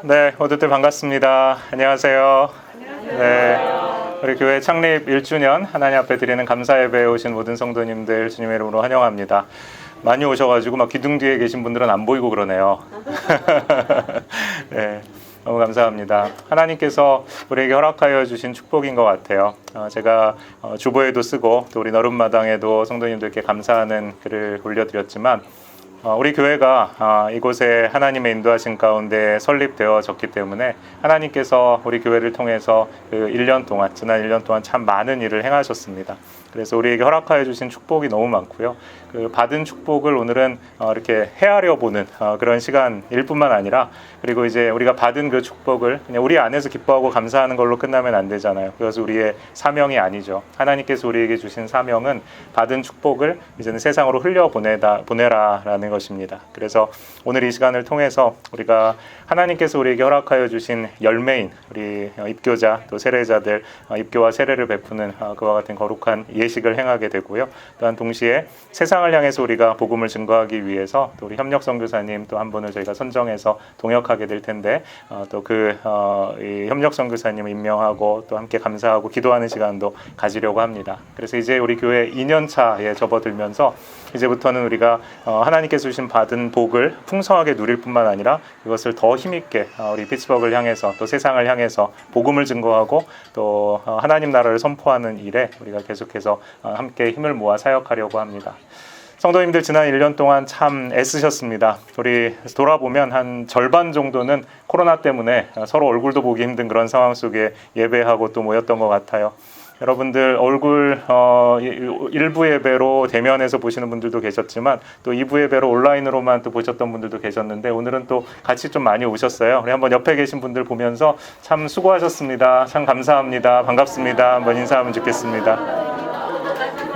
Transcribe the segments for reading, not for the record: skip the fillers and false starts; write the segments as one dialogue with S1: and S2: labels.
S1: 네, 모두들 반갑습니다. 안녕하세요. 네, 우리 교회 창립 1주년 하나님 앞에 드리는 감사 예배에 오신 모든 성도님들 주님의 이름으로 환영합니다. 많이 오셔가지고 막 기둥 뒤에 계신 분들은 안 보이고 그러네요. 네, 너무 감사합니다. 하나님께서 우리에게 허락하여 주신 축복인 것 같아요. 제가 주보에도 쓰고 또 우리 너름마당에도 성도님들께 감사하는 글을 올려드렸지만 우리 교회가 이곳에 하나님의 인도하신 가운데 설립되어졌기 때문에 하나님께서 우리 교회를 통해서 지난 1년 동안 참 많은 일을 행하셨습니다. 그래서 우리에게 허락하여 주신 축복이 너무 많고요. 그 받은 축복을 오늘은 이렇게 헤아려 보는 그런 시간일 뿐만 아니라, 그리고 이제 우리가 받은 그 축복을 그냥 우리 안에서 기뻐하고 감사하는 걸로 끝나면 안 되잖아요. 그래서 우리의 사명이 아니죠. 하나님께서 우리에게 주신 사명은 받은 축복을 이제는 세상으로 보내라라는 것입니다. 그래서 오늘 이 시간을 통해서 우리가 하나님께서 우리에게 허락하여 주신 열매인 우리 입교자 또 세례자들 입교와 세례를 베푸는 그와 같은 거룩한 예식을 행하게 되고요. 또한 동시에 세상을 향해서 우리가 복음을 증거하기 위해서 또 우리 협력 선교사님 또 한 분을 저희가 선정해서 동역하게 될 텐데 또 그 협력 선교사님을 임명하고 또 함께 감사하고 기도하는 시간도 가지려고 합니다. 그래서 이제 우리 교회 2년 차에 접어들면서 이제부터는 우리가 하나님께서 주신 받은 복을 풍성하게 누릴 뿐만 아니라 그것을 더 힘있게 우리 피츠버그를 향해서 또 세상을 향해서 복음을 증거하고 또 하나님 나라를 선포하는 일에 우리가 계속해서 함께 힘을 모아 사역하려고 합니다. 성도님들 지난 1년 동안 참 애쓰셨습니다. 우리 돌아보면 한 절반 정도는 코로나 때문에 서로 얼굴도 보기 힘든 그런 상황 속에 예배하고 또 모였던 것 같아요. 여러분들 얼굴 일부 예배로 대면에서 보시는 분들도 계셨지만 또 2부 예배로 온라인으로만 또 보셨던 분들도 계셨는데 오늘은 또 같이 좀 많이 오셨어요. 우리 한번 옆에 계신 분들 보면서 참 수고하셨습니다. 참 감사합니다. 반갑습니다. 한번 인사하면 좋겠습니다.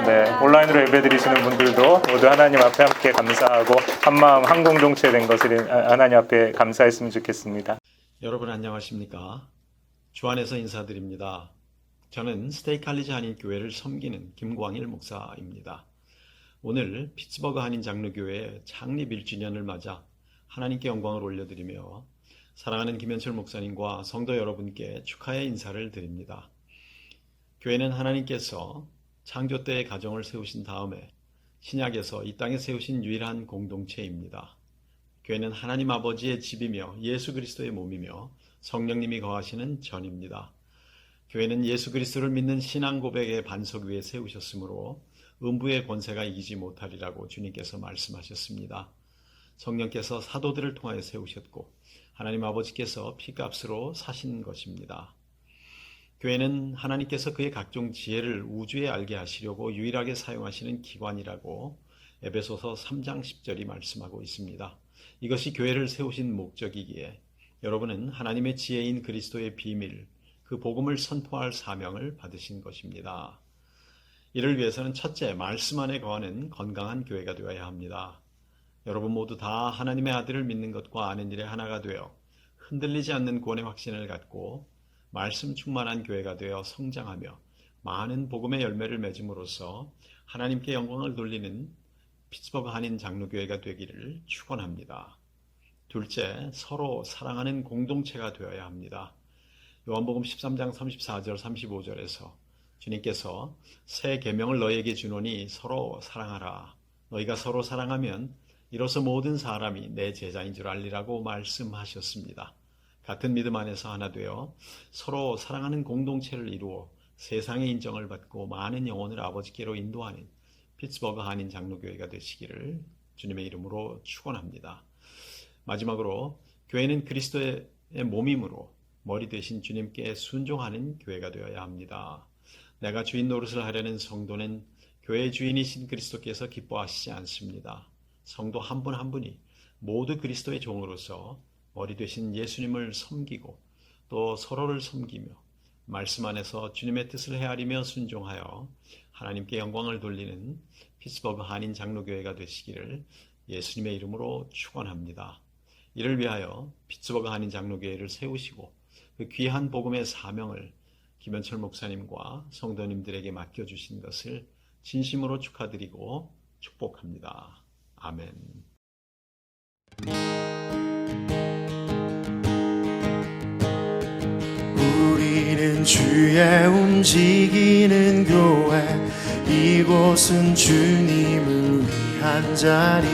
S1: 네, 온라인으로 예배드리시는 분들도 모두 하나님 앞에 함께 감사하고 한마음 한 공동체 된 것을 하나님 앞에 감사했으면 좋겠습니다.
S2: 여러분 안녕하십니까? 주 안에서 인사드립니다. 저는 스테이칼리지 한인교회를 섬기는 김광일 목사입니다. 오늘 피츠버그 한인장로교회 창립 1주년을 맞아 하나님께 영광을 올려드리며 사랑하는 김현철 목사님과 성도 여러분께 축하의 인사를 드립니다. 교회는 하나님께서 창조 때의 가정을 세우신 다음에 신약에서 이 땅에 세우신 유일한 공동체입니다. 교회는 하나님 아버지의 집이며 예수 그리스도의 몸이며 성령님이 거하시는 전입니다. 교회는 예수 그리스도를 믿는 신앙 고백의 반석 위에 세우셨으므로 음부의 권세가 이기지 못하리라고 주님께서 말씀하셨습니다. 성령께서 사도들을 통하여 세우셨고 하나님 아버지께서 피값으로 사신 것입니다. 교회는 하나님께서 그의 각종 지혜를 우주에 알게 하시려고 유일하게 사용하시는 기관이라고 에베소서 3장 10절이 말씀하고 있습니다. 이것이 교회를 세우신 목적이기에 여러분은 하나님의 지혜인 그리스도의 비밀, 그 복음을 선포할 사명을 받으신 것입니다. 이를 위해서는 첫째, 말씀 안에 거하는 건강한 교회가 되어야 합니다. 여러분 모두 다 하나님의 아들을 믿는 것과 아는 일에 하나가 되어 흔들리지 않는 구원의 확신을 갖고 말씀 충만한 교회가 되어 성장하며 많은 복음의 열매를 맺음으로써 하나님께 영광을 돌리는 피츠버그 한인 장로교회가 되기를 축원합니다. 둘째, 서로 사랑하는 공동체가 되어야 합니다. 요한복음 13장 34절 35절에서 주님께서 새 계명을 너희에게 주노니 서로 사랑하라. 너희가 서로 사랑하면 이로써 모든 사람이 내 제자인 줄 알리라고 말씀하셨습니다. 같은 믿음 안에서 하나 되어 서로 사랑하는 공동체를 이루어 세상의 인정을 받고 많은 영혼을 아버지께로 인도하는 피츠버그 한인 장로교회가 되시기를 주님의 이름으로 축원합니다. 마지막으로 교회는 그리스도의 몸이므로 머리 되신 주님께 순종하는 교회가 되어야 합니다. 내가 주인 노릇을 하려는 성도는 교회의 주인이신 그리스도께서 기뻐하시지 않습니다. 성도 한 분 한 분이 모두 그리스도의 종으로서 머리 되신 예수님을 섬기고 또 서로를 섬기며 말씀 안에서 주님의 뜻을 헤아리며 순종하여 하나님께 영광을 돌리는 피츠버그 한인 장로교회가 되시기를 예수님의 이름으로 축원합니다. 이를 위하여 피츠버그 한인 장로교회를 세우시고 그 귀한 복음의 사명을 김현철 목사님과 성도님들에게 맡겨주신 것을 진심으로 축하드리고 축복합니다. 아멘.
S3: 주의 움직이는 교회, 이곳은 주님을 위한 자리.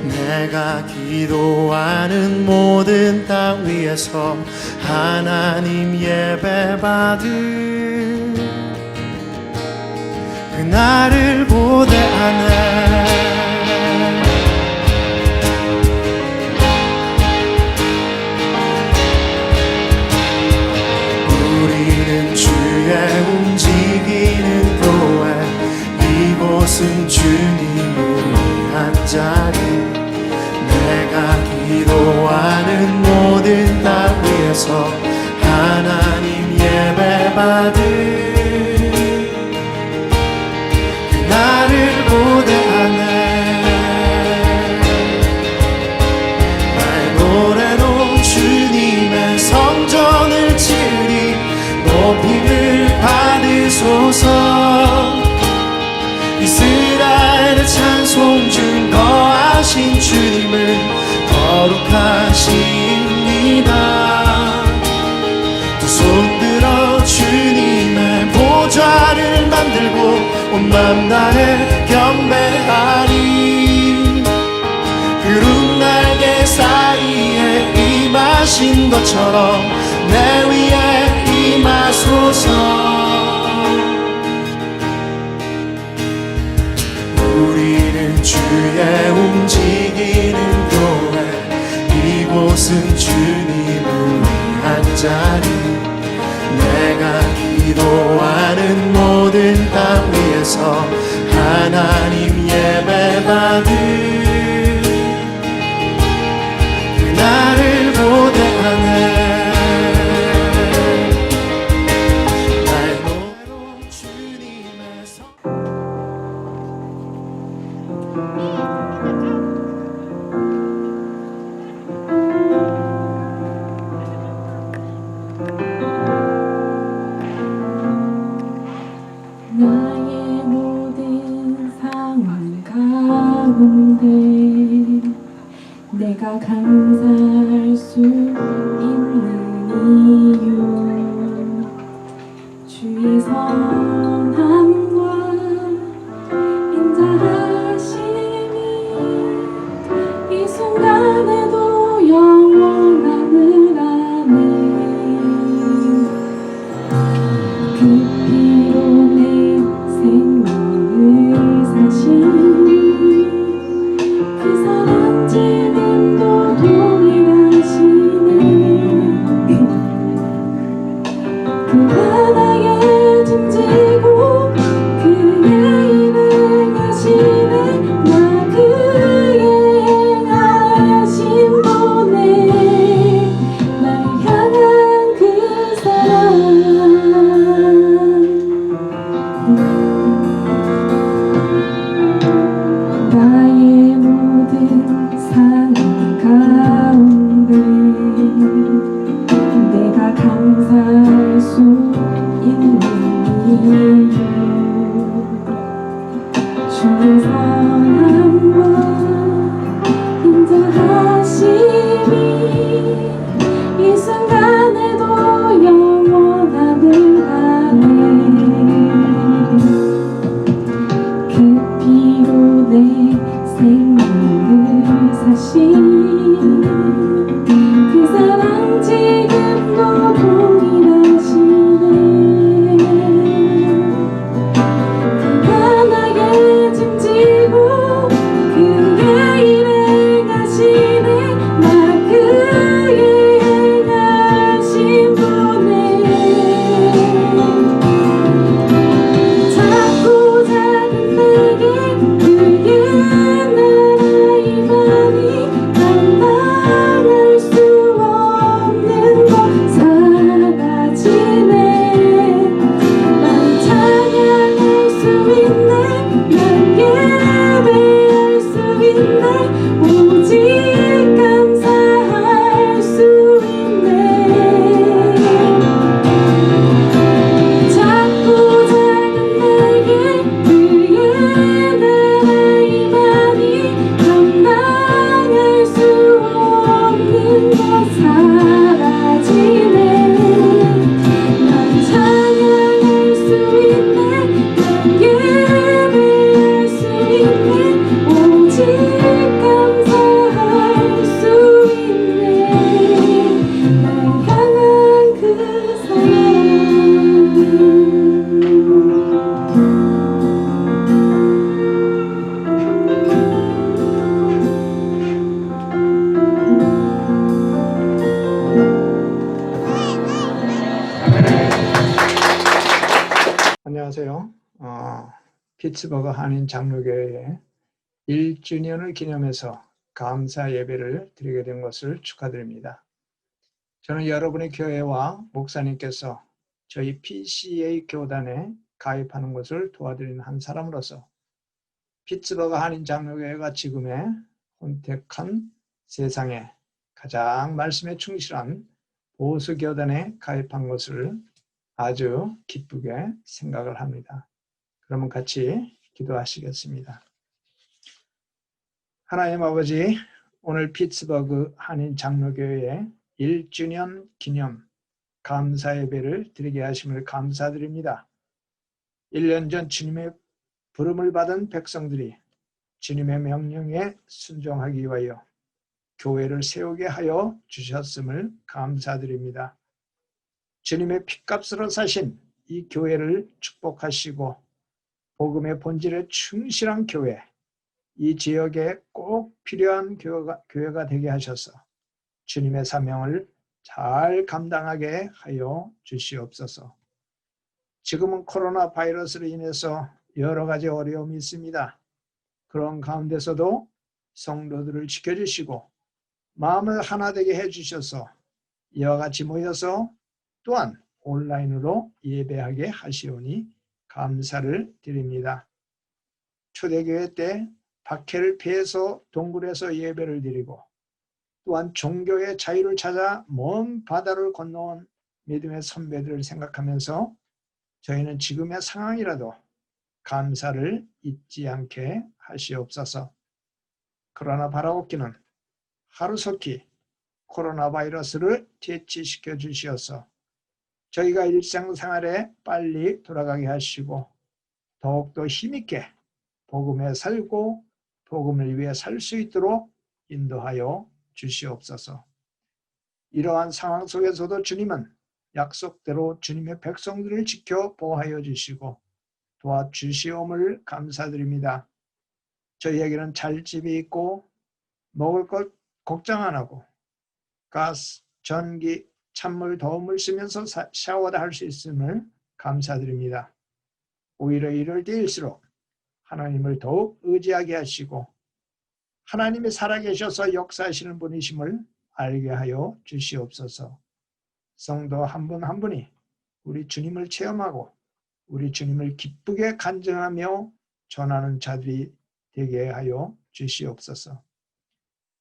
S3: 내가 기도하는 모든 땅 위에서 하나님 예배받을 그날을 고대하네. 우리는 주의 움직이는 교회, 이곳은 주님을 위한 자리. 내가 기도하는 모든 땅 위에서 하나님 예배받을 그날을 고대하네. 나의 노래로 주님의 성전을 치리. 높임을 받으소서. 이스라엘의 찬송 중 거하신 주님을 거룩하십니다. 두 손 들어 주님의 보좌를 만들고 온 맘 다해 경배하리. 구름 날개 사이에 임하신 것처럼 내 위에 임하소서. 우리는 주의 움직이는 교회, 이곳은 주님을 위한 자리. 내가 기도하는 모든 땅 위에서 하나님 예배받을 그날을 고대하네. 나의 노래로 주님의 성
S4: 나의 모든 상황 가운데 내가 감사할 수 있는 이유, 주의 선함과 인자하심이 이 순간에도 영원함을 아네. 그 피로 내 생명을 사신 그 사랑 지금도 동일하시네. 그 하나의 짐지고 그의 일을 하시네. 나 그의 행하신 분에 날 향한 그 사랑. 나의 모든 상황 가운데 내가 감사할 수 있는 이유, 주의 선함과 인자하심이 이 순간에도 영원함을 아네. 그 피로 내 생명을 사신 그 사랑 지금도 동일하시네. 그 하나의 짐지고 그의 일을 행하시네. 나 그의 행하신 분에 작고 작은 내게 그의 나라의 많이 감당을
S5: 피츠버그 한인 장로교회에 1주년을 기념해서 감사 예배를 드리게 된 것을 축하드립니다. 저는 여러분의 교회와 목사님께서 저희 PCA 교단에 가입하는 것을 도와드리는 한 사람으로서 피츠버그 한인 장로교회가 지금의 혼택한 세상에 가장 말씀에 충실한 보수 교단에 가입한 것을 아주 기쁘게 생각을 합니다. 그러면 같이 기도하시겠습니다. 하나님 아버지, 오늘 피츠버그 한인 장로교회에 1주년 기념 감사 예배를 드리게 하심을 감사드립니다. 1년 전 주님의 부름을 받은 백성들이 주님의 명령에 순종하기 위하여 교회를 세우게 하여 주셨음을 감사드립니다. 주님의 피값으로 사신 이 교회를 축복하시고 복음의 본질에 충실한 교회, 이 지역에 꼭 필요한 교회가 되게 하셔서 주님의 사명을 잘 감당하게 하여 주시옵소서. 지금은 코로나 바이러스로 인해서 여러 가지 어려움이 있습니다. 그런 가운데서도 성도들을 지켜주시고 마음을 하나 되게 해주셔서 이와 같이 모여서 또한 온라인으로 예배하게 하시오니 감사를 드립니다. 초대교회 때 박해를 피해서 동굴에서 예배를 드리고 또한 종교의 자유를 찾아 먼 바다를 건너온 믿음의 선배들을 생각하면서 저희는 지금의 상황이라도 감사를 잊지 않게 하시옵소서. 그러나 바라옵기는 하루속히 코로나 바이러스를 퇴치시켜 주시어서 저희가 일상생활에 빨리 돌아가게 하시고 더욱더 힘있게 복음에 살고 복음을 위해 살 수 있도록 인도하여 주시옵소서. 이러한 상황 속에서도 주님은 약속대로 주님의 백성들을 지켜 보호하여 주시고 도와주시옴을 감사드립니다. 저희에게는 잘 집이 있고 먹을 것 걱정 안 하고 가스, 전기, 찬물, 더움을 쓰면서 샤워도 할 수 있음을 감사드립니다. 오히려 이럴 때일수록 하나님을 더욱 의지하게 하시고 하나님이 살아계셔서 역사하시는 분이심을 알게 하여 주시옵소서. 성도 한 분 한 분이 우리 주님을 체험하고 우리 주님을 기쁘게 간증하며 전하는 자들이 되게 하여 주시옵소서.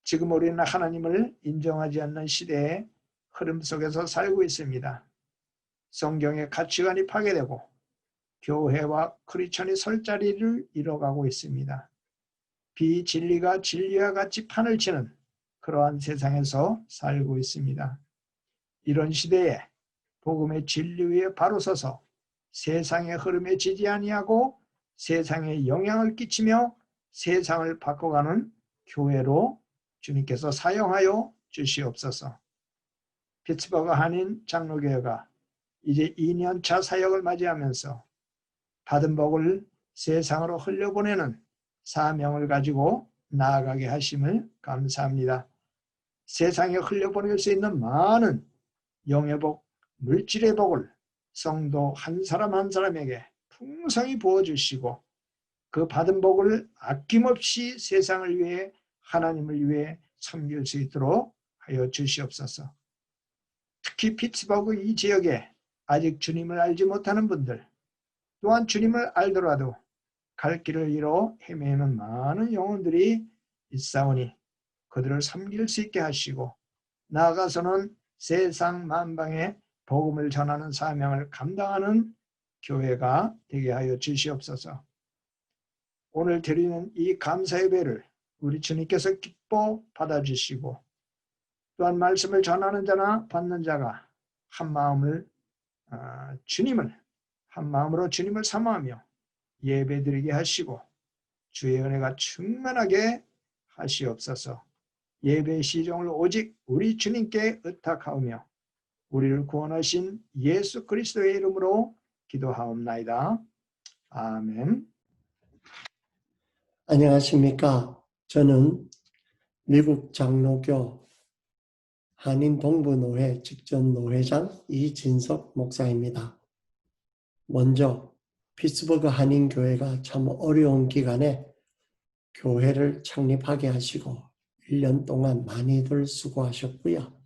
S5: 지금 우리는 하나님을 인정하지 않는 시대의 흐름 속에서 살고 있습니다. 성경의 가치관이 파괴되고 교회와 크리스천이 설 자리를 잃어가고 있습니다. 비진리가 진리와 같이 판을 치는 그러한 세상에서 살고 있습니다. 이런 시대에 복음의 진리 위에 바로 서서 세상의 흐름에 지지 아니하고 세상에 영향을 끼치며 세상을 바꿔가는 교회로 주님께서 사용하여 주시옵소서. 피츠버그 한인 장로교회가 이제 2년차 사역을 맞이하면서 받은 복을 세상으로 흘려보내는 사명을 가지고 나아가게 하심을 감사합니다. 세상에 흘려보낼 수 있는 많은 영의 복, 물질의 복을 성도 한 사람 한 사람에게 풍성히 부어주시고 그 받은 복을 아낌없이 세상을 위해 하나님을 위해 섬길 수 있도록 하여 주시옵소서. 특히 피츠버그 이 지역에 아직 주님을 알지 못하는 분들 또한 주님을 알더라도 갈 길을 잃어 헤매는 많은 영혼들이 있사오니 그들을 섬길 수 있게 하시고 나아가서는 세상 만방에 복음을 전하는 사명을 감당하는 교회가 되게 하여 주시옵소서. 오늘 드리는 이 감사 예배를 우리 주님께서 기뻐 받아주시고 또한 말씀을 전하는 자나 받는 자가 한 마음으로 주님을 사모하며 예배드리게 하시고 주의 은혜가 충만하게 하시옵소서. 예배의 시종을 오직 우리 주님께 의탁하오며 우리를 구원하신 예수 그리스도의 이름으로 기도하옵나이다. 아멘.
S6: 안녕하십니까. 저는 미국 장로교 한인 동부노회 직전노회장 이진석 목사입니다. 먼저 피츠버그 한인교회가 참 어려운 기간에 교회를 창립하게 하시고 1년 동안 많이들 수고하셨고요.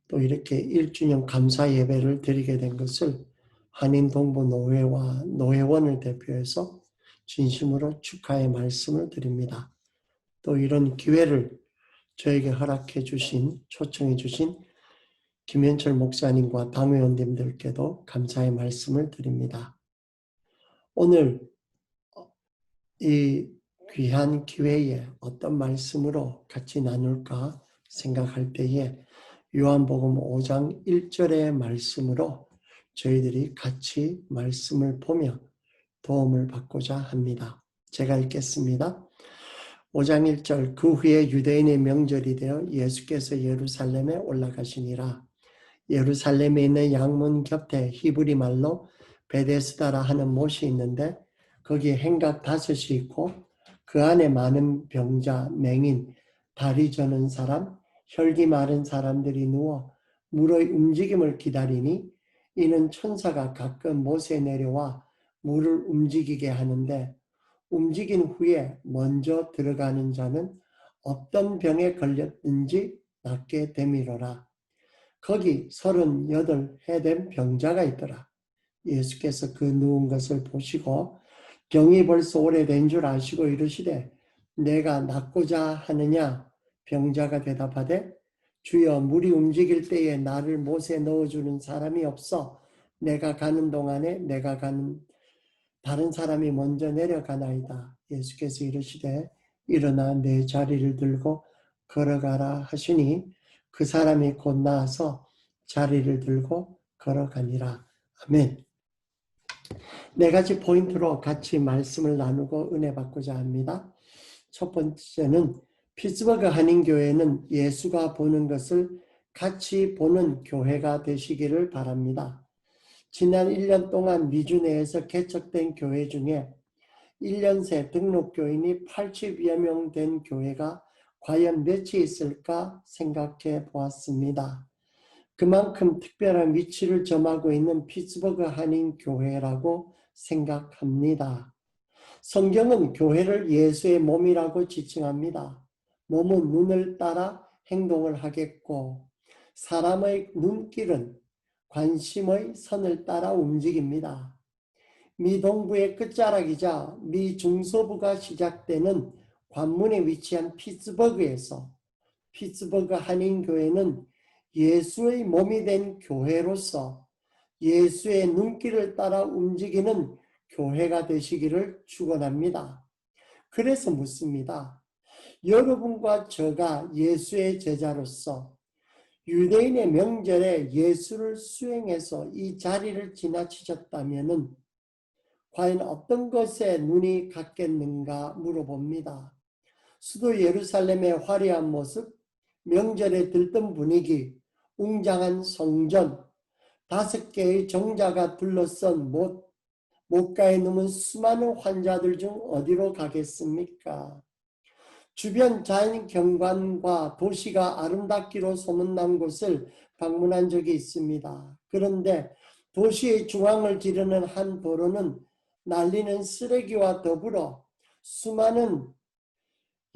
S6: 또 이렇게 1주년 감사 예배를 드리게 된 것을 한인동부노회와 노회원을 대표해서 진심으로 축하의 말씀을 드립니다. 또 이런 기회를 저에게 허락해 주신, 초청해 주신 김현철 목사님과 당회원님들께도 감사의 말씀을 드립니다. 오늘 이 귀한 기회에 어떤 말씀으로 같이 나눌까 생각할 때에 요한복음 5장 1절의 말씀으로 저희들이 같이 말씀을 보며 도움을 받고자 합니다. 제가 읽겠습니다. 5장 1절 그 후에 유대인의 명절이 되어 예수께서 예루살렘에 올라가시니라. 예루살렘에 있는 양문 곁에 히브리 말로 베데스다라 하는 못이 있는데 거기에 행각 5이 있고 그 안에 많은 병자, 맹인, 다리 저는 사람, 혈기 마른 사람들이 누워 물의 움직임을 기다리니 이는 천사가 가끔 못에 내려와 물을 움직이게 하는데 움직인 후에 먼저 들어가는 자는 어떤 병에 걸렸든지 낫게 되미로라. 거기 38해 된 병자가 있더라. 예수께서 그 누운 것을 보시고 병이 벌써 오래된 줄 아시고 이르시되 내가 낫고자 하느냐? 병자가 대답하되 주여 물이 움직일 때에 나를 못에 넣어주는 사람이 없어 내가 가는 동안에 내가 가는 다른 사람이 먼저 내려가나이다. 예수께서 이르시되 일어나 내 자리를 들고 걸어가라 하시니 그 사람이 곧 나아서 자리를 들고 걸어가니라. 아멘. 네 가지 포인트로 같이 말씀을 나누고 은혜 받고자 합니다. 첫 번째는 피츠버그 한인교회는 예수가 보는 것을 같이 보는 교회가 되시기를 바랍니다. 지난 1년 동안 미주 내에서 개척된 교회 중에 1년 새 등록교인이 80여 명 된 교회가 과연 몇이 있을까 생각해 보았습니다. 그만큼 특별한 위치를 점하고 있는 피츠버그 한인교회라고 생각합니다. 성경은 교회를 예수의 몸이라고 지칭합니다. 몸은 눈을 따라 행동을 하겠고 사람의 눈길은 관심의 선을 따라 움직입니다. 미 동부의 끝자락이자 미 중서부가 시작되는 관문에 위치한 피츠버그에서 피츠버그 한인교회는 예수의 몸이 된 교회로서 예수의 눈길을 따라 움직이는 교회가 되시기를 축원합니다. 그래서 묻습니다. 여러분과 저가 예수의 제자로서 유대인의 명절에 예수를 수행해서 이 자리를 지나치셨다면 과연 어떤 것에 눈이 갔겠는가 물어봅니다. 수도 예루살렘의 화려한 모습, 명절에 들뜬 분위기, 웅장한 성전, 5개의 정자가 둘러싼 못가에 누운 수많은 환자들 중 어디로 가겠습니까? 주변 자연 경관과 도시가 아름답기로 소문난 곳을 방문한 적이 있습니다. 그런데 도시의 중앙을 지르는 한 도로는 날리는 쓰레기와 더불어 수많은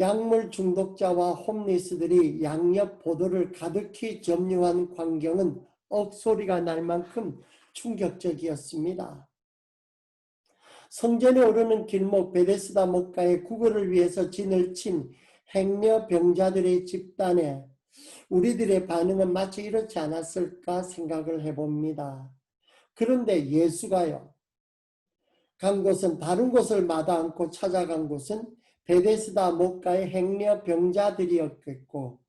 S6: 약물 중독자와 홈리스들이 양옆 보도를 가득히 점유한 광경은 억소리가 날 만큼 충격적이었습니다. 성전에 오르는 길목 베데스다 목가에 구걸을 위해서 진을 친 행여 병자들의 집단에 우리들의 반응은 마치 이렇지 않았을까 생각을 해봅니다. 그런데 예수가요, 간 곳은 다른 곳을 마다 않고 찾아간 곳은 베데스다 목가의 행여 병자들이었겠고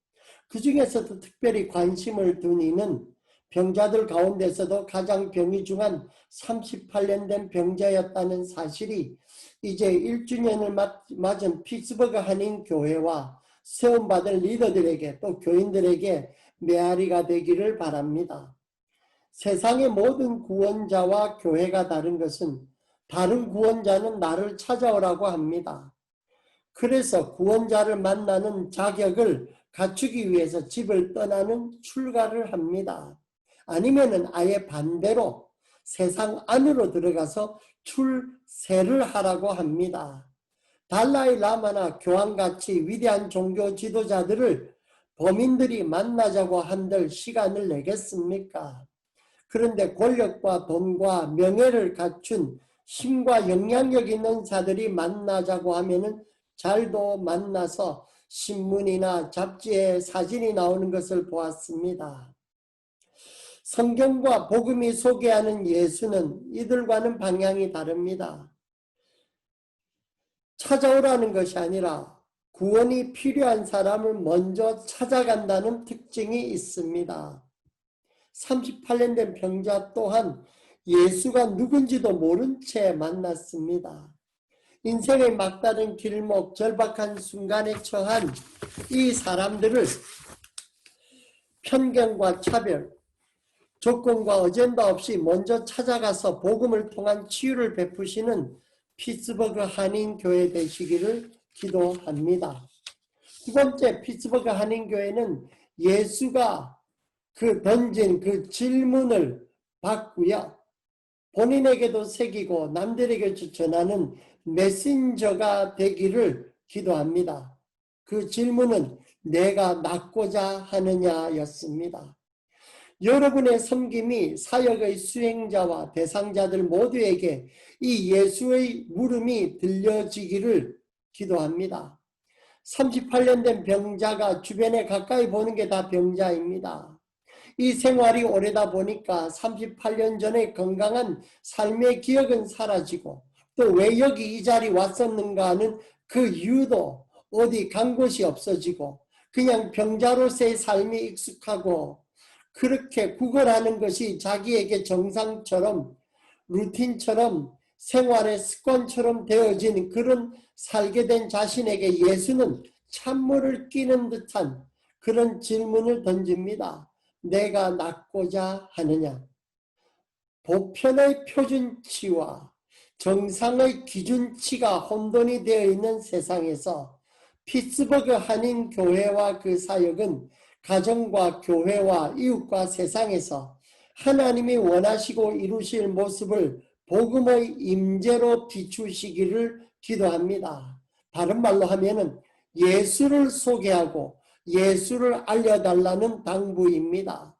S6: 그 중에서도 특별히 관심을 둔 이는 병자들 가운데서도 가장 병이 중한 38년 된 병자였다는 사실이 이제 1주년을 맞은 피츠버그 한인교회와 세움받은 리더들에게 또 교인들에게 메아리가 되기를 바랍니다. 세상의 모든 구원자와 교회가 다른 것은 다른 구원자는 나를 찾아오라고 합니다. 그래서 구원자를 만나는 자격을 갖추기 위해서 집을 떠나는 출가를 합니다. 아니면은 아예 반대로 세상 안으로 들어가서 출세를 하라고 합니다. 달라이 라마나 교황같이 위대한 종교 지도자들을 범인들이 만나자고 한들 시간을 내겠습니까? 그런데 권력과 돈과 명예를 갖춘 힘과 영향력 있는 자들이 만나자고 하면은 잘도 만나서 신문이나 잡지에 사진이 나오는 것을 보았습니다. 성경과 복음이 소개하는 예수는 이들과는 방향이 다릅니다. 찾아오라는 것이 아니라 구원이 필요한 사람을 먼저 찾아간다는 특징이 있습니다. 38년 된 병자 또한 예수가 누군지도 모른 채 만났습니다. 인생의 막다른 길목, 절박한 순간에 처한 이 사람들을 편견과 차별, 조건과 어젠다 없이 먼저 찾아가서 복음을 통한 치유를 베푸시는 피츠버그 한인교회 되시기를 기도합니다. 두 번째, 피츠버그 한인교회는 예수가 던진 그 질문을 받고요. 본인에게도 새기고 남들에게 전하는 메신저가 되기를 기도합니다. 그 질문은 내가 낫고자 하느냐였습니다. 여러분의 섬김이 사역의 수행자와 대상자들 모두에게 이 예수의 물음이 들려지기를 기도합니다. 38년 된 병자가 주변에 가까이 보는 게 다 병자입니다. 이 생활이 오래다 보니까 38년 전에 건강한 삶의 기억은 사라지고 또 왜 여기 이 자리 왔었는가 하는 그 이유도 어디 간 곳이 없어지고 그냥 병자로서의 삶이 익숙하고 그렇게 구걸하는 것이 자기에게 정상처럼 루틴처럼 생활의 습관처럼 되어진 그런 살게 된 자신에게 예수는 찬물을 끼는 듯한 그런 질문을 던집니다. 내가 낫고자 하느냐? 보편의 표준치와 정상의 기준치가 혼돈이 되어 있는 세상에서 피츠버그 한인교회와 그 사역은 가정과 교회와 이웃과 세상에서 하나님이 원하시고 이루실 모습을 복음의 임재로 비추시기를 기도합니다. 다른 말로 하면은 예수를 소개하고 예수를 알려달라는 당부입니다.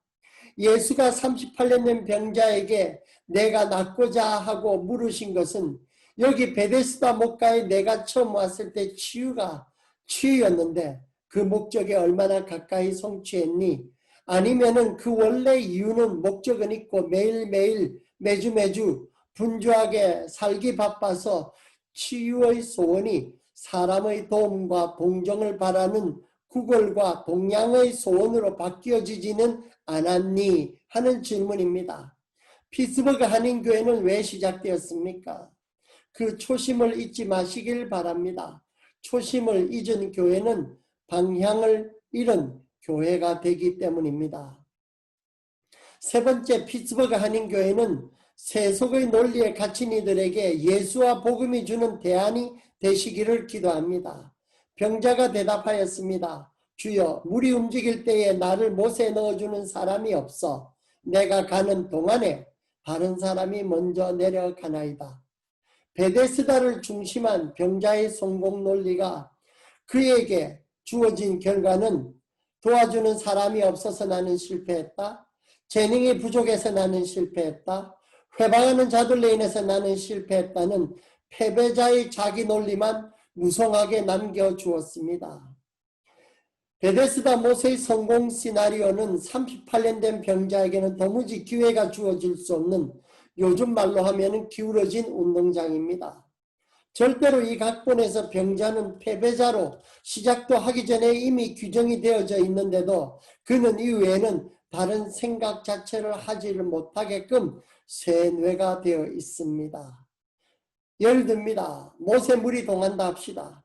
S6: 예수가 38년 된 병자에게 내가 낫고자 하고 물으신 것은 여기 베데스다 목가에 내가 처음 왔을 때 치유였는데 그 목적에 얼마나 가까이 성취했니? 아니면은 그 원래 이유는 목적은 있고 매일매일 매주 분주하게 살기 바빠서 치유의 소원이 사람의 도움과 동정을 바라는 구걸과 동양의 소원으로 바뀌어지지는 않았니? 하는 질문입니다. 피츠버그 한인교회는 왜 시작되었습니까? 그 초심을 잊지 마시길 바랍니다. 초심을 잊은 교회는 방향을 잃은 교회가 되기 때문입니다. 세 번째, 피츠버그 한인교회는 세속의 논리에 갇힌 이들에게 예수와 복음이 주는 대안이 되시기를 기도합니다. 병자가 대답하였습니다. 주여, 물이 움직일 때에 나를 못에 넣어주는 사람이 없어 내가 가는 동안에 다른 사람이 먼저 내려가나이다. 베데스다를 중심한 병자의 성공 논리가 그에게 주어진 결과는 도와주는 사람이 없어서 나는 실패했다. 재능이 부족해서 나는 실패했다. 회방하는 자들로 인해서 나는 실패했다는 패배자의 자기 논리만 무성하게 남겨주었습니다. 베데스다 못의 성공 시나리오는 38년 된 병자에게는 도무지 기회가 주어질 수 없는 요즘 말로 하면 기울어진 운동장입니다. 절대로 이 각본에서 병자는 패배자로 시작도 하기 전에 이미 규정이 되어져 있는데도 그는 이후에는 다른 생각 자체를 하지를 못하게끔 쇠뇌가 되어 있습니다. 예를 듭니다. 못에 물이 동한다 합시다.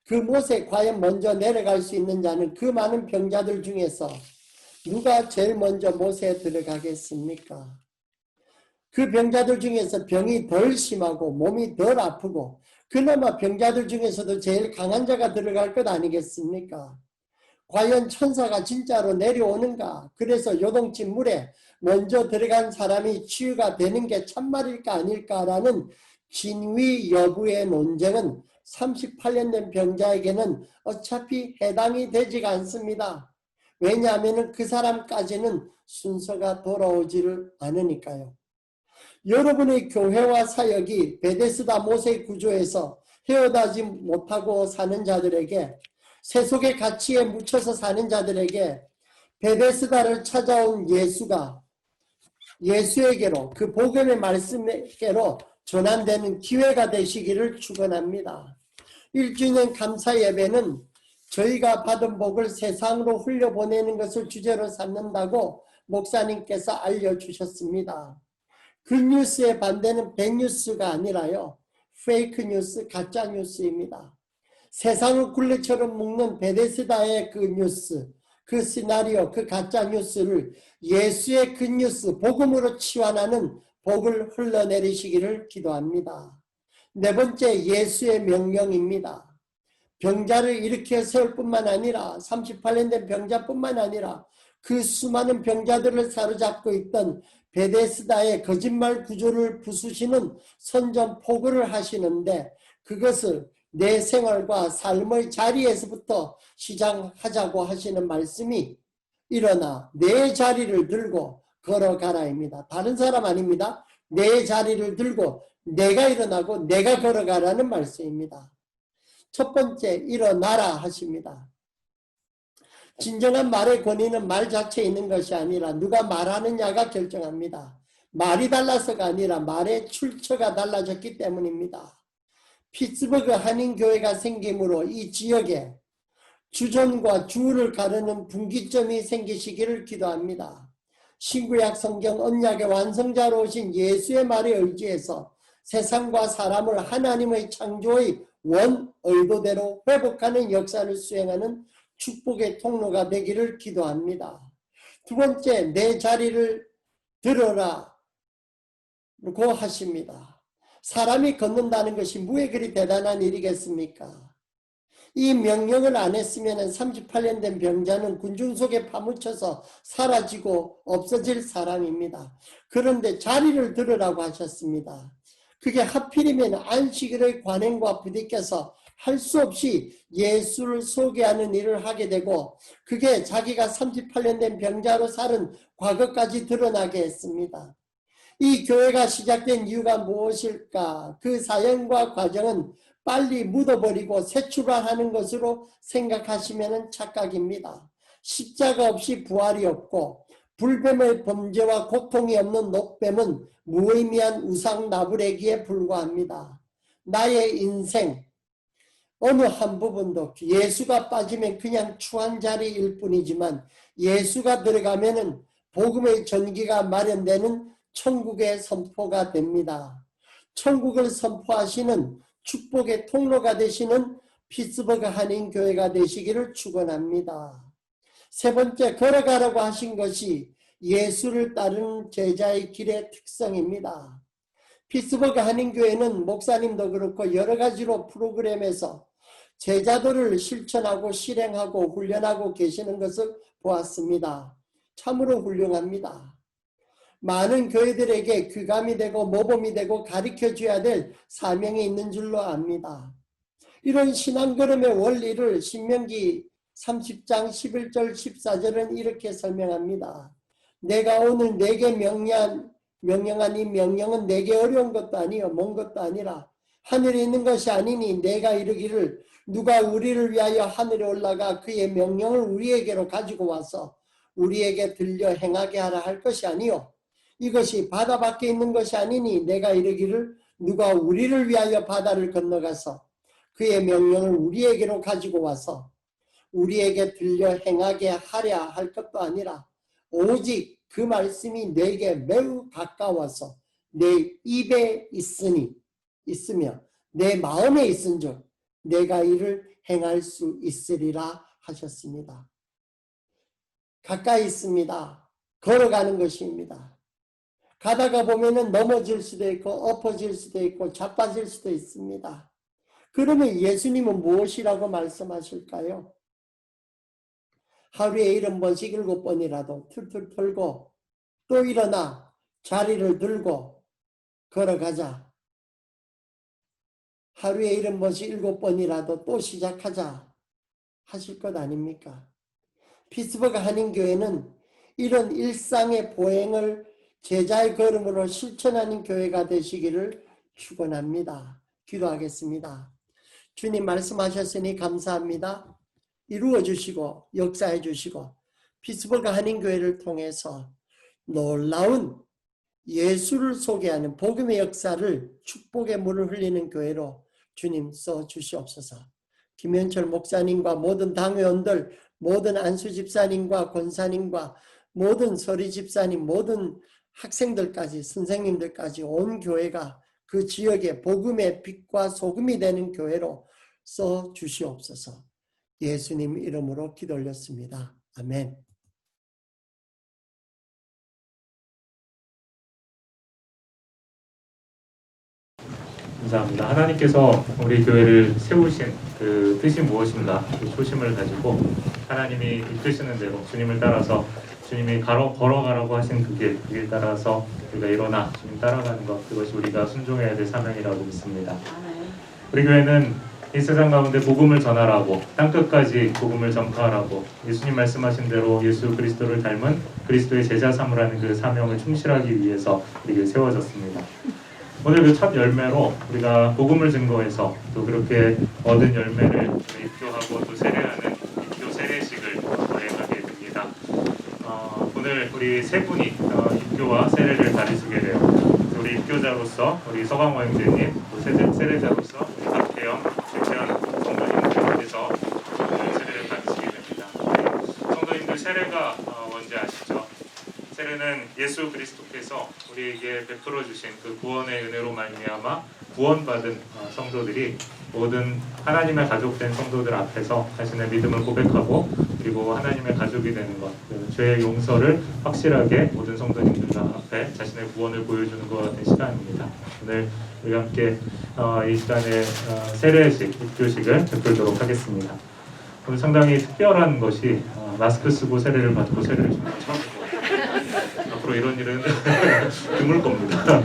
S6: 그 못에 과연 먼저 내려갈 수 있는 자는 그 많은 병자들 중에서 누가 제일 먼저 못에 들어가겠습니까? 그 병자들 중에서 병이 덜 심하고 몸이 덜 아프고 그나마 병자들 중에서도 제일 강한 자가 들어갈 것 아니겠습니까? 과연 천사가 진짜로 내려오는가? 그래서 요동친 물에 먼저 들어간 사람이 치유가 되는 게 참말일까 아닐까라는 진위 여부의 논쟁은 38년 된 병자에게는 어차피 해당이 되지가 않습니다. 왜냐하면 그 사람까지는 순서가 돌아오지를 않으니까요. 여러분의 교회와 사역이 베데스다 모세 구조에서 헤어나지 못하고 사는 자들에게, 세속의 가치에 묻혀서 사는 자들에게 베데스다를 찾아온 예수에게로, 그 복음의 말씀에게로 전환되는 기회가 되시기를 축원합니다. 1주년 감사 예배는 저희가 받은 복을 세상으로 흘려보내는 것을 주제로 삼는다고 목사님께서 알려주셨습니다. 굿뉴스의 반대는 배뉴스가 아니라요, 페이크 뉴스, 가짜 뉴스입니다. 세상을 굴레처럼 묶는 베데스다의 그 뉴스, 그 시나리오, 그 가짜 뉴스를 예수의 굿뉴스, 복음으로 치환하는 복을 흘러내리시기를 기도합니다. 네 번째, 예수의 명령입니다. 병자를 일으켜 세울 뿐만 아니라 38년 된 병자뿐만 아니라 그 수많은 병자들을 사로잡고 있던 베데스다의 거짓말 구조를 부수시는 선전포고를 하시는데, 그것을 내 생활과 삶의 자리에서부터 시작하자고 하시는 말씀이 일어나 내 자리를 들고 걸어가라입니다. 다른 사람 아닙니다. 내 자리를 들고 내가 일어나고 내가 걸어가라는 말씀입니다. 첫 번째, 일어나라 하십니다. 진정한 말의 권위는 말 자체에 있는 것이 아니라 누가 말하느냐가 결정합니다. 말이 달라서가 아니라 말의 출처가 달라졌기 때문입니다. 피츠버그 한인교회가 생김으로 이 지역에 주전과 주를 가르는 분기점이 생기시기를 기도합니다. 신구약 성경 언약의 완성자로 오신 예수의 말에 의지해서 세상과 사람을 하나님의 창조의 원 의도대로 회복하는 역사를 수행하는 축복의 통로가 되기를 기도합니다. 두 번째, 내 자리를 들어라 고 하십니다. 사람이 걷는다는 것이 무에 그리 대단한 일이겠습니까? 이 명령을 안 했으면 38년 된 병자는 군중 속에 파묻혀서 사라지고 없어질 사람입니다. 그런데 자리를 들으라고 하셨습니다. 그게 하필이면 안식일의 관행과 부딪혀서 할 수 없이 예수를 소개하는 일을 하게 되고, 그게 자기가 38년 된 병자로 살은 과거까지 드러나게 했습니다. 이 교회가 시작된 이유가 무엇일까? 그 사연과 과정은 빨리 묻어버리고 새 출발하는 것으로 생각하시면 착각입니다. 십자가 없이 부활이 없고 불뱀의 범죄와 고통이 없는 녹뱀은 무의미한 우상 나부레기에 불과합니다. 나의 인생 어느 한 부분도 예수가 빠지면 그냥 추한 자리일 뿐이지만, 예수가 들어가면은 복음의 전기가 마련되는 천국의 선포가 됩니다. 천국을 선포하시는 축복의 통로가 되시는 피츠버그 한인교회가 되시기를 축원합니다. 세 번째, 걸어가라고 하신 것이 예수를 따르는 제자의 길의 특성입니다. 피츠버그 한인교회는 목사님도 그렇고 여러 가지로 프로그램에서 제자들을 실천하고 실행하고 훈련하고 계시는 것을 보았습니다. 참으로 훌륭합니다. 많은 교회들에게 귀감이 되고 모범이 되고 가르쳐줘야 될 사명이 있는 줄로 압니다. 이런 신앙걸음의 원리를 신명기 30장 11절 14절은 이렇게 설명합니다. 내가 오늘 내게 명령한 이 명령은 내게 어려운 것도 아니요 먼 것도 아니라 하늘에 있는 것이 아니니 내가 이르기를 누가 우리를 위하여 하늘에 올라가 그의 명령을 우리에게로 가지고 와서 우리에게 들려 행하게 하라 할 것이 아니요 이것이 바다 밖에 있는 것이 아니니 내가 이르기를 누가 우리를 위하여 바다를 건너가서 그의 명령을 우리에게로 가지고 와서 우리에게 들려 행하게 하랴 할 것도 아니라 오직 그 말씀이 내게 매우 가까워서 내 입에 있으며 내 마음에 있은즉 내가 이를 행할 수 있으리라 하셨습니다. 가까이 있습니다. 걸어가는 것입니다. 가다가 보면은 넘어질 수도 있고 엎어질 수도 있고 자빠질 수도 있습니다. 그러면 예수님은 무엇이라고 말씀하실까요? 하루에 70번씩 7번이라도 툴툴 털고 또 일어나 자리를 들고 걸어가자. 하루에 이런 것이 7번이라도 또 시작하자 하실 것 아닙니까? 피츠버그 한인교회는 이런 일상의 보행을 제자의 걸음으로 실천하는 교회가 되시기를 축원합니다. 기도하겠습니다. 주님 말씀하셨으니 감사합니다. 이루어 주시고 역사해 주시고 피츠버그 한인교회를 통해서 놀라운 예수를 소개하는 복음의 역사를 축복의 물을 흘리는 교회로 주님 써 주시옵소서. 김현철 목사님과 모든 당회원들, 모든 안수 집사님과 권사님과 모든 서리 집사님, 모든 학생들까지 선생님들까지 온 교회가 그 지역의 복음의 빛과 소금이 되는 교회로 써 주시옵소서. 예수님 이름으로 기도 올렸습니다. 아멘.
S1: 감사합니다. 하나님께서 우리 교회를 세우신 그 뜻이 무엇인가, 그 초심을 가지고 하나님이 이끄시는 대로 주님을 따라서 주님이 걸어가라고 하신 그 길 따라서 우리가 일어나 주님 따라가는 것, 그것이 우리가 순종해야 될 사명이라고 믿습니다. 우리 교회는 이 세상 가운데 복음을 전하라고, 땅끝까지 복음을 전파하라고, 예수님 말씀하신 대로 예수 그리스도를 닮은 그리스도의 제자 삼으라는 그 사명을 충실하기 위해서 우리가 세워졌습니다. 오늘 그 첫 열매로 우리가 복음을 증거해서 또 그렇게 얻은 열매를 입교하고 또 세례하는 입교 세례식을 거행하게 됩니다. 오늘 우리 세 분이 입교와 세례를 가르치게 돼요. 우리 입교자로서 우리 서강호 형제님, 또 세례자로서 우리 박태영, 최지현 성도님들께서 세례를 가르치게 됩니다. 성도님들 세례가 뭔지 아시죠? 세례는 예수 그리스도께서 우리에게 베풀어 주신 그 구원의 은혜로 말미암아 구원받은 성도들이 모든 하나님의 가족된 성도들 앞에서 자신의 믿음을 고백하고 그리고 하나님의 가족이 되는 것, 죄의 용서를 확실하게 모든 성도님들 앞에 자신의 구원을 보여주는 것 같은 시간입니다. 오늘 우리 함께 이 시간에 세례식, 입교식을 베풀도록 하겠습니다. 오늘 상당히 특별한 것이 마스크 쓰고 세례를 받고 세례를 주는 거 처음인 것 같아요. 앞으로 이런 일은 드물 겁니다.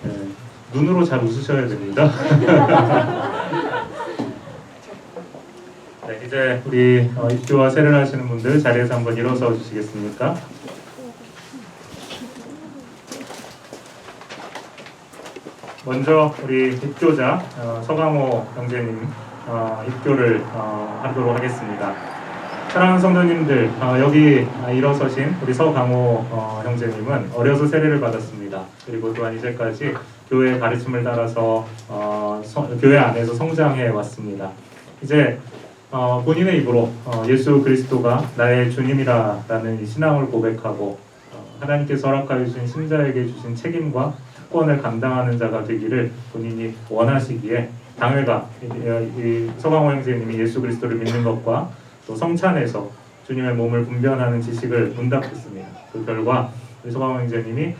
S1: 네, 눈으로 잘 웃으셔야 됩니다. 네, 이제 우리 입교와 세례를 하시는 분들 자리에서 한번 일어서 주시겠습니까? 먼저 우리 입교자 서강호 형제님 입교를 하도록 하겠습니다. 사랑하는 성도님들, 여기 일어서신 우리 서강호 형제님은 어려서 세례를 받았습니다. 그리고 또한 이제까지 교회의 가르침을 따라서 교회 안에서 성장해 왔습니다. 이제 본인의 입으로 예수 그리스도가 나의 주님이라는 이 신앙을 고백하고 하나님께서 허락하여 주신 신자에게 주신 책임과 특권을 감당하는 자가 되기를 본인이 원하시기에 당회가 이 서강호 형제님이 예수 그리스도를 믿는 것과 또 성찬에서 주님의 몸을 분변하는 지식을 문답했습니다. 그 결과 우리 서강호 형제님이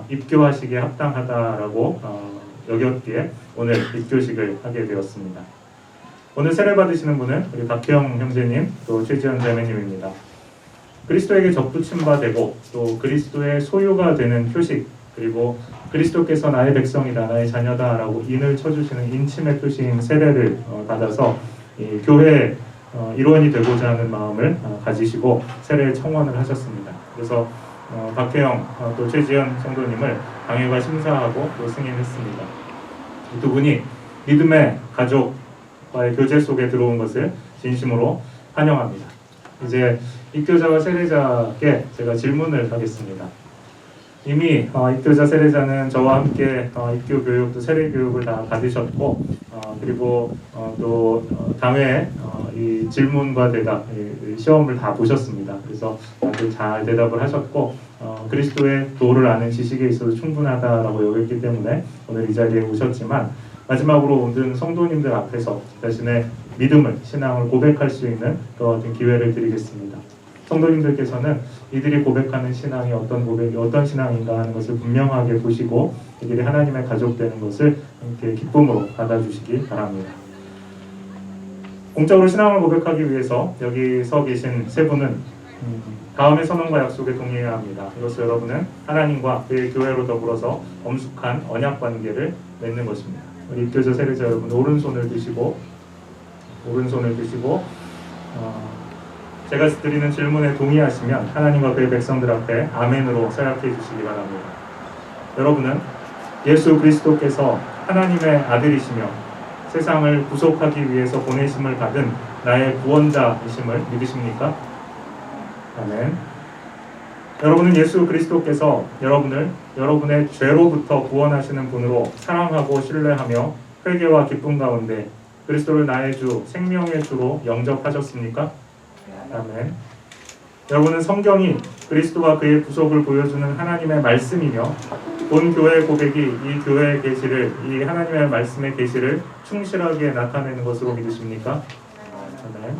S1: 입교하시기에 합당하다라고 여겼기에 오늘 입교식을 하게 되었습니다. 오늘 세례 받으시는 분은 우리 박혜영 형제님, 또 최지현 자매님입니다. 그리스도에게 접붙임 바 되고 또 그리스도의 소유가 되는 표식, 그리고 그리스도께서 나의 백성이다, 나의 자녀다라고 인을 쳐주시는 인침의 표시인 세례를 받아서 이 교회의 일원이 되고자 하는 마음을 가지시고 세례 청원을 하셨습니다. 그래서 박혜영 또 최지현 성도님을 당회가 심사하고 또 승인했습니다. 이 두 분이 믿음의 가족과의 교제 속에 들어온 것을 진심으로 환영합니다. 이제 입교자와 세례자께 제가 질문을 하겠습니다. 이미 입교자 세례자는 저와 함께 입교 교육 또 세례 교육을 다 받으셨고 그리고 또 당회 이 질문과 대답 시험을 다 보셨습니다. 그래서 다들 잘 대답을 하셨고 그리스도의 도를 아는 지식에 있어서 충분하다라고 여겼기 때문에 오늘 이 자리에 오셨지만 마지막으로 모든 성도님들 앞에서 자신의 믿음을, 신앙을 고백할 수 있는 그런 기회를 드리겠습니다. 성도님들께서는 이들이 고백하는 신앙이 어떤 신앙인가 하는 것을 분명하게 보시고 이들이 하나님의 가족 되는 것을 함께 기쁨으로 받아주시기 바랍니다. 공적으로 신앙을 고백하기 위해서 여기 서 계신 세 분은 다음의 선언과 약속에 동의해야 합니다. 이로써 여러분은 하나님과 그의 교회로 더불어서 엄숙한 언약 관계를 맺는 것입니다. 우리 입교자 세례자 여러분, 오른손을 드시고 제가 드리는 질문에 동의하시면 하나님과 그의 백성들 앞에 아멘으로 서약해 주시기 바랍니다. 여러분은 예수 그리스도께서 하나님의 아들이시며 세상을 구속하기 위해서 보내심을 받은 나의 구원자이심을 믿으십니까? 아멘. 여러분은 예수 그리스도께서 여러분을 여러분의 죄로부터 구원하시는 분으로 사랑하고 신뢰하며 회개와 기쁨 가운데 그리스도를 나의 주, 생명의 주로 영접하셨습니까? 아멘. 여러분은 성경이 그리스도와 그의 구속을 보여주는 하나님의 말씀이며 본 교회의 고백이 이 교회의 계시를, 이 하나님의 말씀의 계시를 충실하게 나타내는 것으로 믿으십니까? 아멘.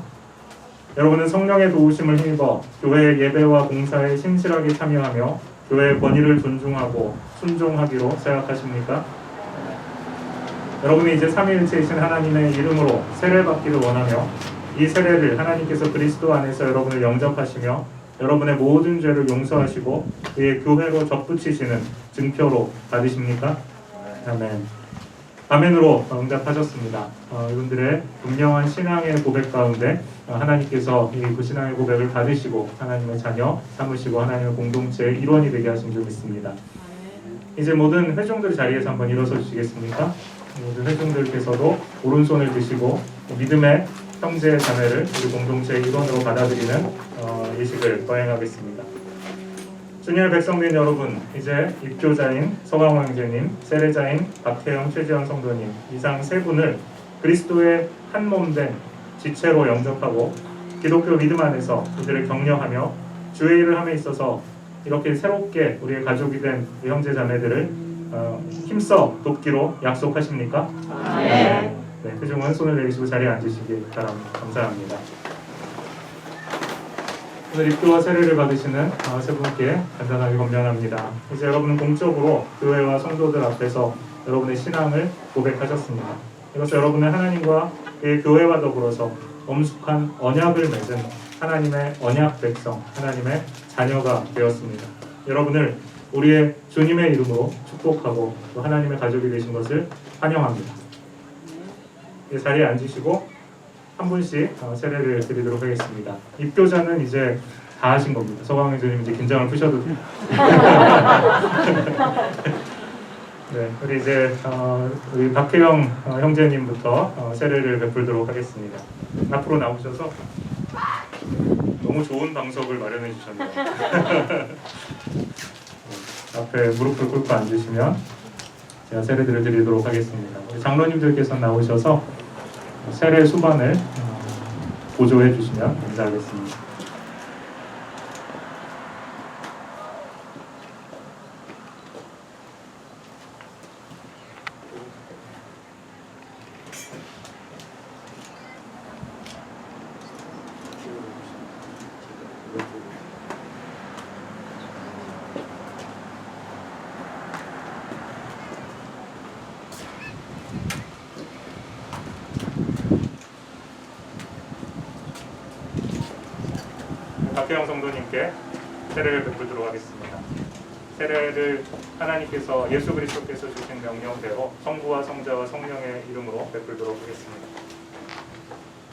S1: 여러분은 성령의 도우심을 힘입어 교회의 예배와 공사에 신실하게 참여하며 교회의 권위를 존중하고 순종하기로 생각하십니까? 여러분이 이제 삼위일체이신 하나님의 이름으로 세례받기를 원하며 이 세례를 하나님께서 그리스도 안에서 여러분을 영접하시며 여러분의 모든 죄를 용서하시고 그의 교회로 접붙이시는 증표로 받으십니까? 아멘. 아멘으로 응답하셨습니다. 이분들의 분명한 신앙의 고백 가운데 하나님께서 그 신앙의 고백을 받으시고 하나님의 자녀 삼으시고 하나님의 공동체의 일원이 되게 하신 줄 믿습니다. 이제 모든 회중들 자리에서 한번 일어서 주시겠습니까? 모든 회중들께서도 오른손을 드시고 믿음의 형제 자매를 우리 공동체의 일원으로 받아들이는 예식을 거행하겠습니다. 주님의 백성된 여러분, 이제 입교자인 서광호 형제님, 세례자인 박혜영, 최지현 성도님 이상 세 분을 그리스도의 한 몸된 지체로 영접하고 기독교 믿음 안에서 그들을 격려하며 주의 일을 함에 있어서 이렇게 새롭게 우리의 가족이 된 우리 형제 자매들을 힘써 돕기로 약속하십니까? 네. 네, 회중은 손을 내리시고 자리에 앉으시기 바랍니다. 감사합니다. 오늘 입교와 세례를 받으시는 세 분께 간단하게 권면합니다. 이제 여러분은 공적으로 교회와 성도들 앞에서 여러분의 신앙을 고백하셨습니다. 이것은 여러분은 하나님과 그의 교회와 더불어서 엄숙한 언약을 맺은 하나님의 언약 백성, 하나님의 자녀가 되었습니다. 여러분을 우리의 주님의 이름으로 축복하고 또 하나님의 가족이 되신 것을 환영합니다. 자리에 앉으시고 한 분씩 세례를 드리도록 하겠습니다. 입교자는 이제 다 하신 겁니다. 서광 회장님 이제 긴장을 푸셔도 돼요. 네, 우리 이제 우리 박혜영 형제님부터 세례를 베풀도록 하겠습니다. 앞으로 나오셔서 너무 좋은 방석을 마련해 주셨네요. 앞에 무릎을 꿇고 앉으시면 제가 세례를 드리도록 하겠습니다. 우리 장로님들께서 나오셔서 세례 수반을 보조해 주시면 감사하겠습니다. 박혜영 성도님께 세례를 베풀도록 하겠습니다. 세례를 하나님께서 예수 그리스도께서 주신 명령대로 성부와 성자와 성령의 이름으로 베풀도록 하겠습니다.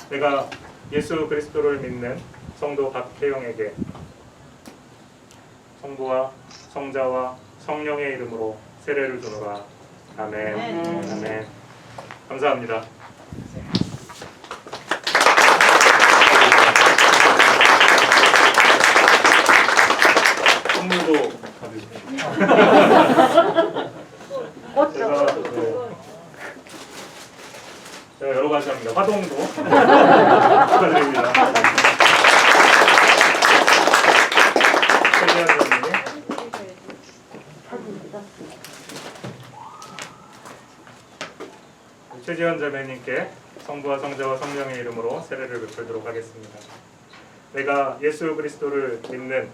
S1: 내가 예수 그리스도를 믿는 성도 박혜영에게 성부와 성자와 성령의 이름으로 세례를 주노라. 아멘. 아멘. 감사합니다. 선물도 받으십시오. 제가 여러 가지 합니다. 화동도 축하드립니다. 최지현 자매님께 성부와 성자와 성령의 이름으로 세례를 베풀도록 하겠습니다. 내가 예수 그리스도를 믿는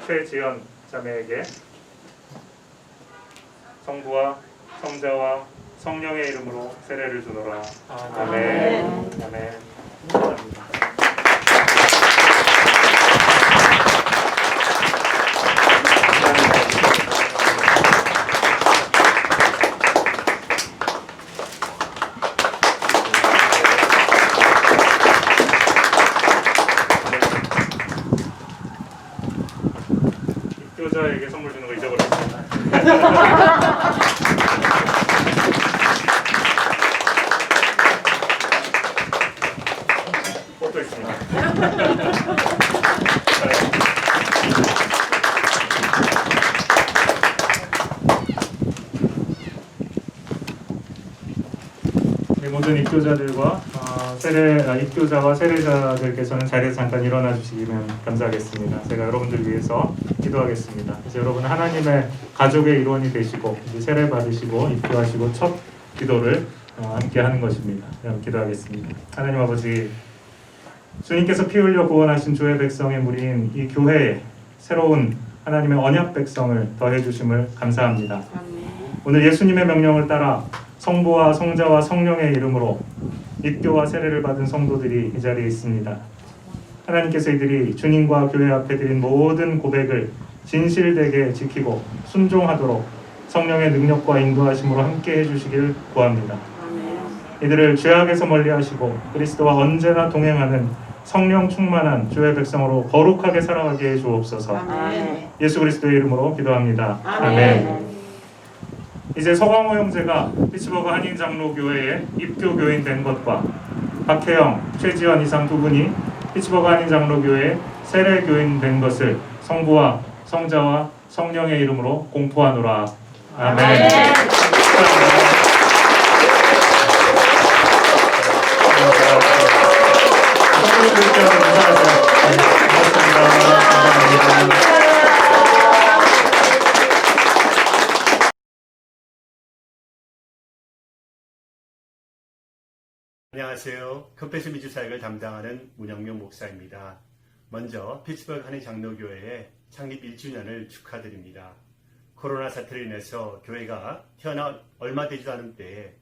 S1: 최지연 자매에게 성부와 성자와 성령의 이름으로 세례를 주노라. 아멘. 아멘. 감사합니다. 입교자에게 선물 주는 거 잊어버렸습니다. 꽃도 있습니다. 네, 모든 입교자들과 입교자와 세례자들께서는 자리에서 잠깐 일어나 주시기면 감사하겠습니다. 제가 여러분들 위해서 기도하겠습니다. 그래서 여러분 하나님의 가족의 일원이 되시고 이제 세례 받으시고 입교하시고 첫 기도를 함께 하는 것입니다. 기도하겠습니다. 하나님 아버지, 주님께서 피 흘려 구원하신 주의 백성의 무리인 이 교회에 새로운 하나님의 언약 백성을 더해 주심을 감사합니다. 오늘 예수님의 명령을 따라 성부와 성자와 성령의 이름으로 입교와 세례를 받은 성도들이 이 자리에 있습니다. 하나님께서 이들이 주님과 교회 앞에 드린 모든 고백을 진실되게 지키고 순종하도록 성령의 능력과 인도하심으로 함께 해주시길 구합니다. 이들을 죄악에서 멀리하시고 그리스도와 언제나 동행하는 성령 충만한 주의 백성으로 거룩하게 살아가게 해 주옵소서. 예수 그리스도의 이름으로 기도합니다. 아멘. 이제 서광호 형제가 피츠버그 한인 장로교회에 입교 교인 된 것과 박혜영, 최지원 이상 두 분이 피츠버그 한인 장로교회에 세례 교인 된 것을 성부와 성자와 성령의 이름으로 공포하노라. 아멘.
S7: 안녕하세요. 컨페션 미주 사역을 담당하는 문영명 목사입니다. 먼저 피츠버그 한인 장로교회의 창립 1주년을 축하드립니다. 코로나 사태로 인해서 교회가 태어나 얼마 되지도 않은 때에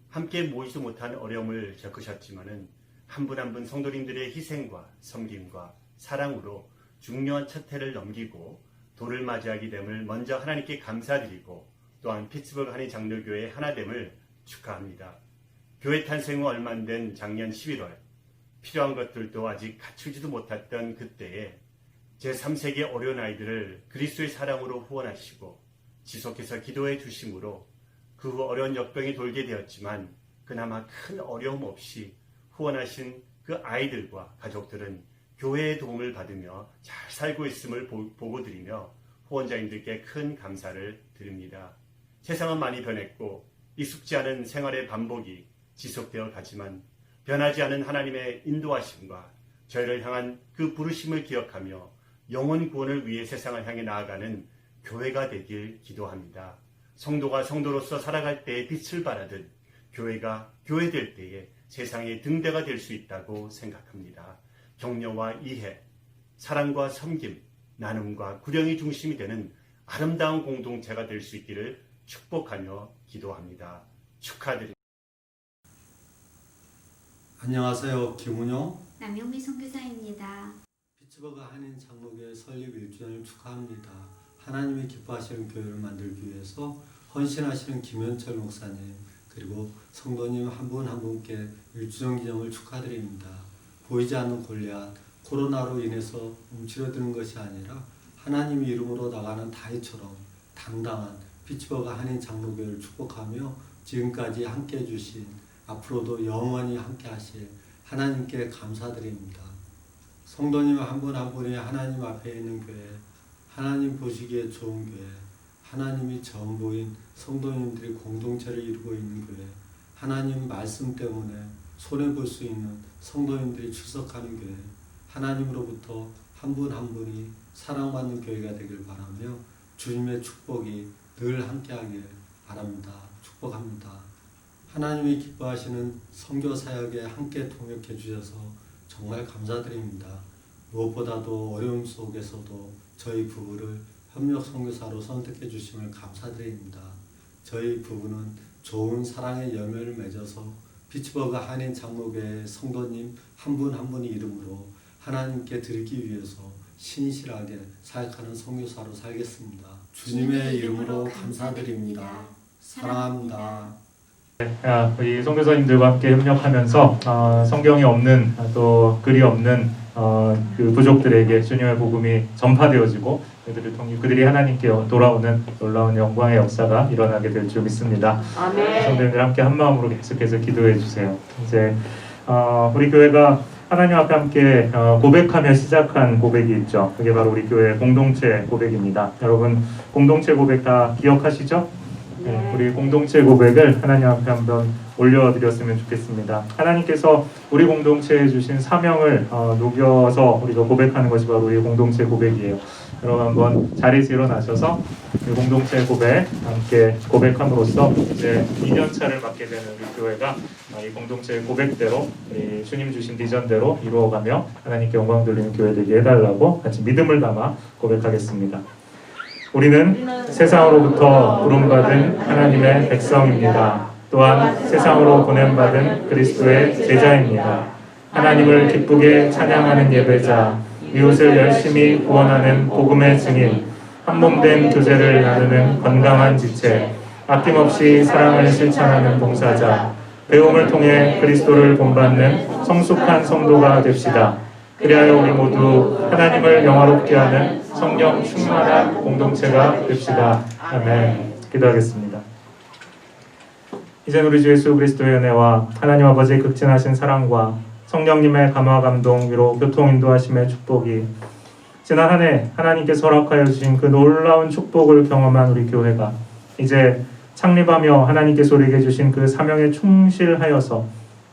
S7: 함께 모이지도 못한 어려움을 겪으셨지만은 한 분 한 분 성도님들의 희생과 섬김과 사랑으로 중요한 첫 해를 넘기고 돌을 맞이하게 됨을 먼저 하나님께 감사드리고 또한 피츠버그 한인 장로교회의 하나됨을 축하합니다. 교회 탄생 후 얼마 안 된 작년 11월 필요한 것들도 아직 갖추지도 못했던 그때에 제3세기 어려운 아이들을 그리스도의 사랑으로 후원하시고 지속해서 기도해 주심으로 그 후 어려운 역병이 돌게 되었지만 그나마 큰 어려움 없이 후원하신 그 아이들과 가족들은 교회의 도움을 받으며 잘 살고 있음을 보고드리며 후원자님들께 큰 감사를 드립니다. 세상은 많이 변했고 익숙지 않은 생활의 반복이 지속되어 가지만 변하지 않은 하나님의 인도하심과 저희를 향한 그 부르심을 기억하며 영혼 구원을 위해 세상을 향해 나아가는 교회가 되길 기도합니다. 성도가 성도로서 살아갈 때에 빛을 발하듯 교회가 교회될 때에 세상의 등대가 될 수 있다고 생각합니다. 격려와 이해, 사랑과 섬김, 나눔과 구령이 중심이 되는 아름다운 공동체가 될 수 있기를 축복하며 기도합니다. 축하드립니다.
S8: 안녕하세요. 김은용
S4: 남영미 선교사입니다.
S8: 피츠버그 한인 장로교회 설립 1주년을 축하합니다. 하나님이 기뻐하시는 교회를 만들기 위해서 헌신하시는 김현철 목사님 그리고 성도님 한 분 한 분께 1주년 기념을 축하드립니다. 보이지 않는 골리앗, 코로나로 인해서 움츠러드는 것이 아니라 하나님의 이름으로 나가는 다윗처럼 당당한 피츠버그 한인 장로교회를 축복하며 지금까지 함께해 주신 앞으로도 영원히 함께 하실 하나님께 감사드립니다. 성도님 한 분 한 분이 하나님 앞에 있는 교회, 하나님 보시기에 좋은 교회, 하나님이 전부인 성도님들이 공동체를 이루고 있는 교회, 하나님 말씀 때문에 손해볼 수 있는 성도님들이 출석하는 교회, 하나님으로부터 한 분 한 분이 사랑받는 교회가 되길 바라며 주님의 축복이 늘 함께하길 바랍니다. 축복합니다. 하나님이 기뻐하시는 선교 사역에 함께 동역해 주셔서 정말 감사드립니다. 무엇보다도 어려움 속에서도 저희 부부를 협력 선교사로 선택해 주심을 감사드립니다. 저희 부부는 좋은 사랑의 열매를 맺어서 피츠버그 한인 장로교회 성도님 한 분 한 분의 이름으로 하나님께 드리기 위해서 신실하게 사역하는 선교사로 살겠습니다. 주님의 이름으로 감사드립니다. 사랑합니다.
S1: 우리 선교사님들과 함께 협력하면서 성경이 없는 또 글이 없는 그 부족들에게 주님의 복음이 전파되어지고 그들이 하나님께 돌아오는 놀라운 영광의 역사가 일어나게 될 줄 믿습니다. 성도님들 함께 한 마음으로 계속해서 기도해 주세요. 이제 우리 교회가 하나님 앞에 함께 고백하며 시작한 고백이 있죠. 그게 바로 우리 교회 공동체 고백입니다. 여러분 공동체 고백 다 기억하시죠? 네, 우리 공동체 고백을 하나님 앞에 한번 올려드렸으면 좋겠습니다. 하나님께서 우리 공동체에 주신 사명을 녹여서 우리가 고백하는 것이 바로 우리 공동체 고백이에요. 여러분 한번 자리에서 일어나셔서 우리 공동체 고백 함께 고백함으로써 이제 2년차를 맞게 되는 우리 교회가 이 공동체 고백대로 우리 주님 주신 비전대로 이루어가며 하나님께 영광 돌리는 교회 되게 해달라고 같이 믿음을 담아 고백하겠습니다. 우리는 세상으로부터 부름받은 하나님의 백성입니다. 또한 세상으로 보냄받은 그리스도의 제자입니다. 하나님을 기쁘게 찬양하는 예배자, 이웃을 열심히 구원하는 복음의 증인, 한몸된 교제를 나누는 건강한 지체, 아낌없이 사랑을 실천하는 봉사자, 배움을 통해 그리스도를 본받는 성숙한 성도가 됩시다. 그리하여 우리 모두 하나님을 영화롭게 하는 성령 충만한 공동체가 됩시다. 아멘. 기도하겠습니다. 이제 우리 주 예수 그리스도의 은혜와 하나님 아버지의 극진하신 사랑과 성령님의 감화 감동 위로 교통 인도하심의 축복이 지난 한 해 하나님께서 허락하여 주신 그 놀라운 축복을 경험한 우리 교회가 이제 창립하며 하나님께서 우리에게 주신 그 사명에 충실하여서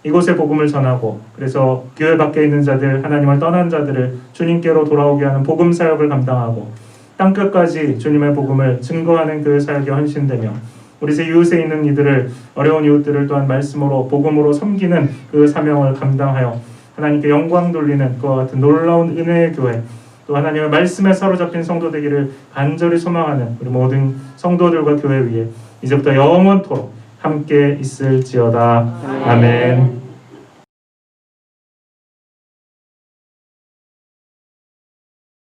S1: 이곳에 복음을 전하고 그래서 교회 밖에 있는 자들, 하나님을 떠난 자들을 주님께로 돌아오게 하는 복음 사역을 감당하고 땅끝까지 주님의 복음을 증거하는 그 사역에 헌신되며 우리 이웃에 있는 이들을, 어려운 이웃들을 또한 말씀으로 복음으로 섬기는 그 사명을 감당하여 하나님께 영광 돌리는 그와 같은 놀라운 은혜의 교회, 또 하나님의 말씀에 사로잡힌 성도 되기를 간절히 소망하는 우리 모든 성도들과 교회 위에 이제부터 영원토록 함께 있을지어다. 아멘.